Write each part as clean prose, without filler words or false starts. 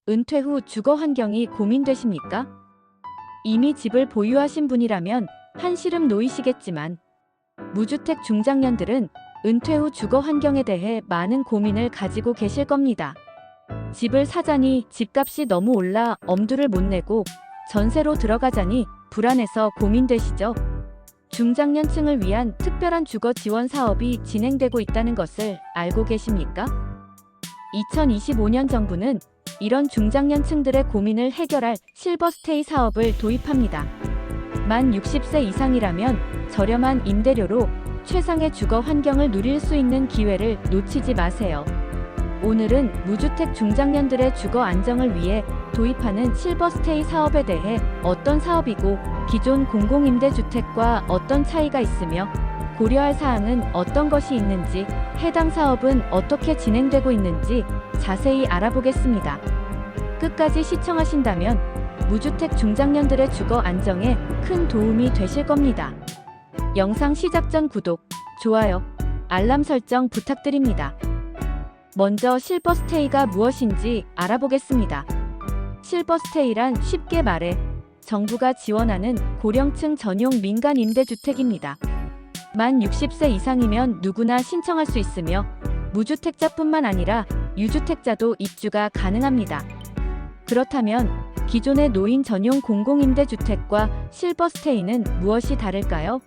은퇴 후 주거 환경이 고민되십니까? 이미 집을 보유하신 분이라면 한시름 놓이시겠지만 무주택 중장년들은 은퇴 후 주거 환경에 대해 많은 고민을 가지고 계실 겁니다. 집을 사자니 집값이 너무 올라 엄두를 못 내고 전세로 들어가자니 불안해서 고민되시죠? 중장년층을 위한 특별한 주거 지원 사업이 진행되고 있다는 것을 알고 계십니까? 2025년 정부는 이런 중장년층들의 고민을 해결할 실버스테이 사업을 도입합니다. 만 60세 이상이라면 저렴한 임대료로 최상의 주거 환경을 누릴 수 있는 기회를 놓치지 마세요. 오늘은 무주택 중장년들의 주거 안정을 위해 도입하는 실버스테이 사업에 대해 어떤 사업이고 기존 공공임대주택과 어떤 차이가 있으며 고려할 사항은 어떤 것이 있는지, 해당 사업은 어떻게 진행되고 있는지 자세히 알아보겠습니다. 끝까지 시청하신다면 무주택 중장년들의 주거 안정에 큰 도움이 되실 겁니다. 영상 시작 전 구독, 좋아요, 알람 설정 부탁드립니다. 먼저 실버스테이가 무엇인지 알아보겠습니다. 실버스테이란 쉽게 말해 정부가 지원하는 고령층 전용 민간 임대주택입니다. 만 60세 이상이면 누구나 신청할 수 있으며 무주택자뿐만 아니라 유주택자도 입주가 가능합니다. 그렇다면 기존의 노인 전용 공공임대주택과 실버스테이는 무엇이 다를까요?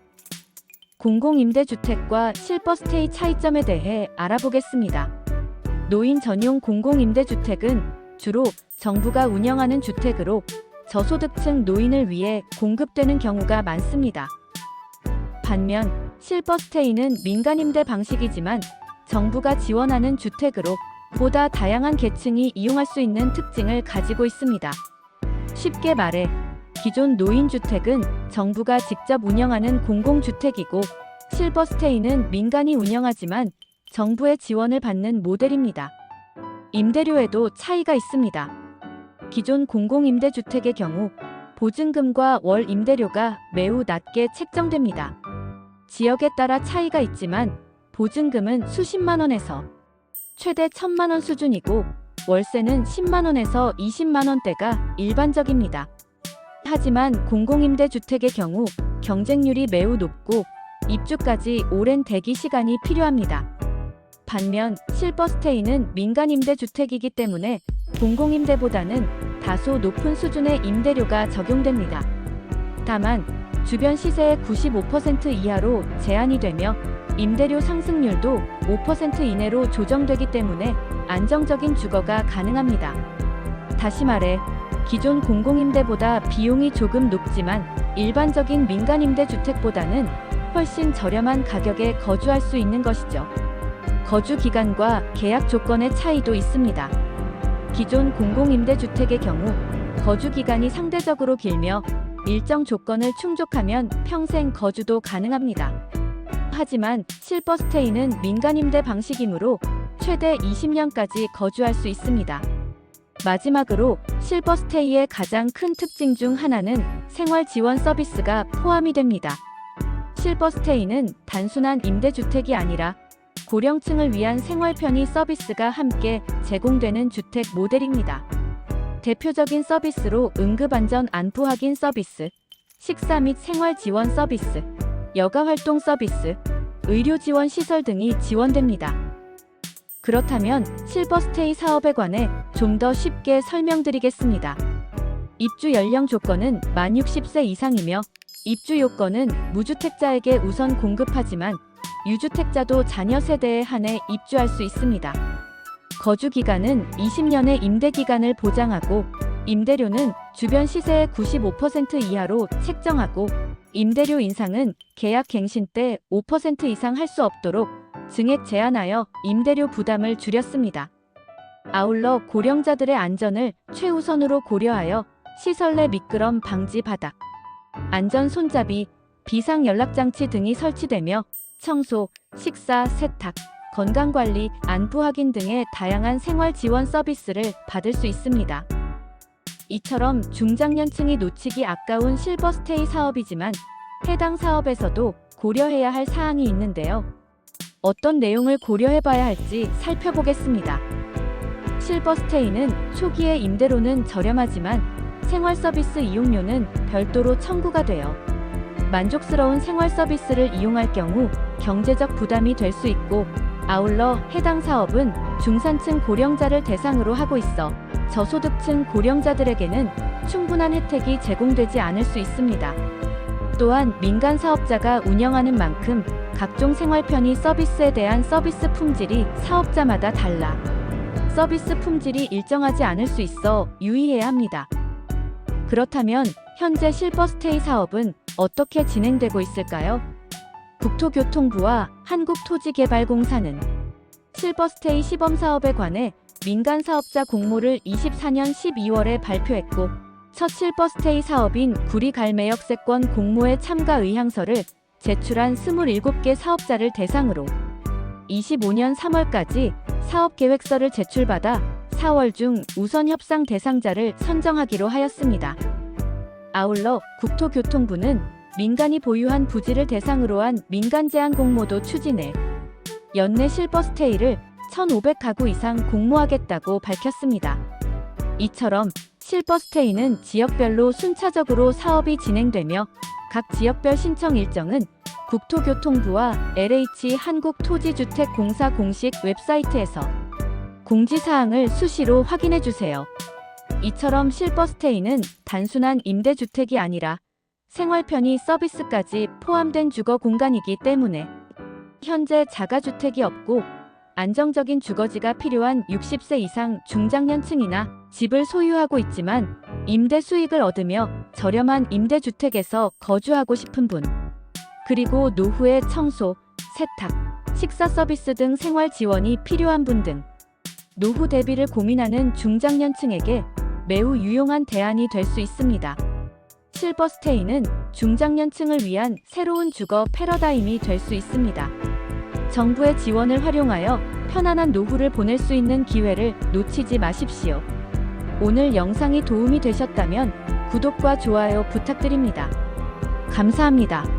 공공임대주택과 실버스테이 차이점에 대해 알아보겠습니다. 노인 전용 공공임대주택은 주로 정부가 운영하는 주택으로 저소득층 노인을 위해 공급되는 경우가 많습니다. 반면 실버스테이는 민간임대 방식이지만 정부가 지원하는 주택으로 보다 다양한 계층이 이용할 수 있는 특징을 가지고 있습니다. 쉽게 말해 기존 노인주택은 정부가 직접 운영하는 공공주택이고 실버스테이는 민간이 운영하지만 정부의 지원을 받는 모델입니다. 임대료에도 차이가 있습니다. 기존 공공임대주택의 경우 보증금과 월 임대료가 매우 낮게 책정됩니다. 지역에 따라 차이가 있지만 보증금은 수십만 원에서 최대 1,000만 원 수준이고 월세는 10만 원에서 20만 원대가 일반적입니다. 하지만 공공임대주택의 경우 경쟁률이 매우 높고 입주까지 오랜 대기 시간이 필요합니다. 반면 실버스테이는 민간임대주택이기 때문에 공공임대보다는 다소 높은 수준의 임대료가 적용됩니다. 다만 주변 시세의 95% 이하로 제한이 되며 임대료 상승률도 5% 이내로 조정되기 때문에 안정적인 주거가 가능합니다. 다시 말해 기존 공공임대보다 비용이 조금 높지만 일반적인 민간임대주택보다는 훨씬 저렴한 가격에 거주할 수 있는 것이죠. 거주 기간과 계약 조건의 차이도 있습니다. 기존 공공임대주택의 경우 거주 기간이 상대적으로 길며 일정 조건을 충족하면 평생 거주도 가능합니다. 하지만 실버스테이는 민간임대 방식이므로 최대 20년까지 거주할 수 있습니다. 마지막으로 실버스테이의 가장 큰 특징 중 하나는 생활 지원 서비스가 포함이 됩니다. 실버스테이는 단순한 임대주택이 아니라 고령층을 위한 생활 편의 서비스가 함께 제공되는 주택 모델입니다. 대표적인 서비스로 응급안전 안부 확인 서비스, 식사 및 생활 지원 서비스, 여가 활동 서비스, 의료 지원 시설 등이 지원됩니다. 그렇다면 실버스테이 사업에 관해 좀 더 쉽게 설명드리겠습니다. 입주 연령 조건은 만 60세 이상이며 입주 요건은 무주택자에게 우선 공급하지만 유주택자도 자녀 세대에 한해 입주할 수 있습니다. 거주 기간은 20년의 임대 기간을 보장하고 임대료는 주변 시세의 95% 이하로 책정하고 임대료 인상은 계약 갱신 때 5% 이상 할 수 없도록 증액 제한하여 임대료 부담을 줄였습니다. 아울러 고령자들의 안전을 최우선으로 고려하여 시설 내 미끄럼 방지 바닥, 안전 손잡이, 비상 연락장치 등이 설치되며 청소, 식사, 세탁, 건강관리, 안부 확인 등의 다양한 생활 지원 서비스를 받을 수 있습니다. 이처럼 중장년층이 놓치기 아까운 실버스테이 사업이지만 해당 사업에서도 고려해야 할 사항이 있는데요. 어떤 내용을 고려해봐야 할지 살펴보겠습니다. 실버스테이는 초기에 임대료는 저렴하지만 생활 서비스 이용료는 별도로 청구가 되어 만족스러운 생활 서비스를 이용할 경우 경제적 부담이 될 수 있고, 아울러 해당 사업은 중산층 고령자를 대상으로 하고 있어 저소득층 고령자들에게는 충분한 혜택이 제공되지 않을 수 있습니다. 또한 민간 사업자가 운영하는 만큼 각종 생활 편의 서비스에 대한 서비스 품질이 사업자마다 달라 서비스 품질이 일정하지 않을 수 있어 유의해야 합니다. 그렇다면 현재 실버스테이 사업은 어떻게 진행되고 있을까요? 국토교통부와 한국토지개발공사는 실버스테이 시범사업에 관해 민간 사업자 공모를 24년 12월에 발표했고, 첫 실버스테이 사업인 구리갈매역세권 공모에 참가 의향서를 제출한 27개 사업자를 대상으로 25년 3월까지 사업계획서를 제출받아 4월 중 우선 협상 대상자를 선정하기로 하였습니다. 아울러 국토교통부는 민간이 보유한 부지를 대상으로 한 민간 제한 공모도 추진해 연내 실버스테이를 1,500가구 이상 공모하겠다고 밝혔습니다. 이처럼 실버스테이는 지역별로 순차적으로 사업이 진행되며 각 지역별 신청 일정은 국토교통부와 LH 한국토지주택공사 공식 웹사이트에서 공지사항을 수시로 확인해 주세요. 이처럼 실버스테이는 단순한 임대주택이 아니라 생활편의 서비스까지 포함된 주거 공간이기 때문에 현재 자가주택이 없고 안정적인 주거지가 필요한 60세 이상 중장년층이나 집을 소유하고 있지만 임대 수익을 얻으며 저렴한 임대주택에서 거주하고 싶은 분, 그리고 노후의 청소, 세탁, 식사 서비스 등 생활 지원이 필요한 분 등 노후 대비를 고민하는 중장년층에게 매우 유용한 대안이 될 수 있습니다. 실버스테이는 중장년층을 위한 새로운 주거 패러다임이 될 수 있습니다. 정부의 지원을 활용하여 편안한 노후를 보낼 수 있는 기회를 놓치지 마십시오. 오늘 영상이 도움이 되셨다면 구독과 좋아요 부탁드립니다. 감사합니다.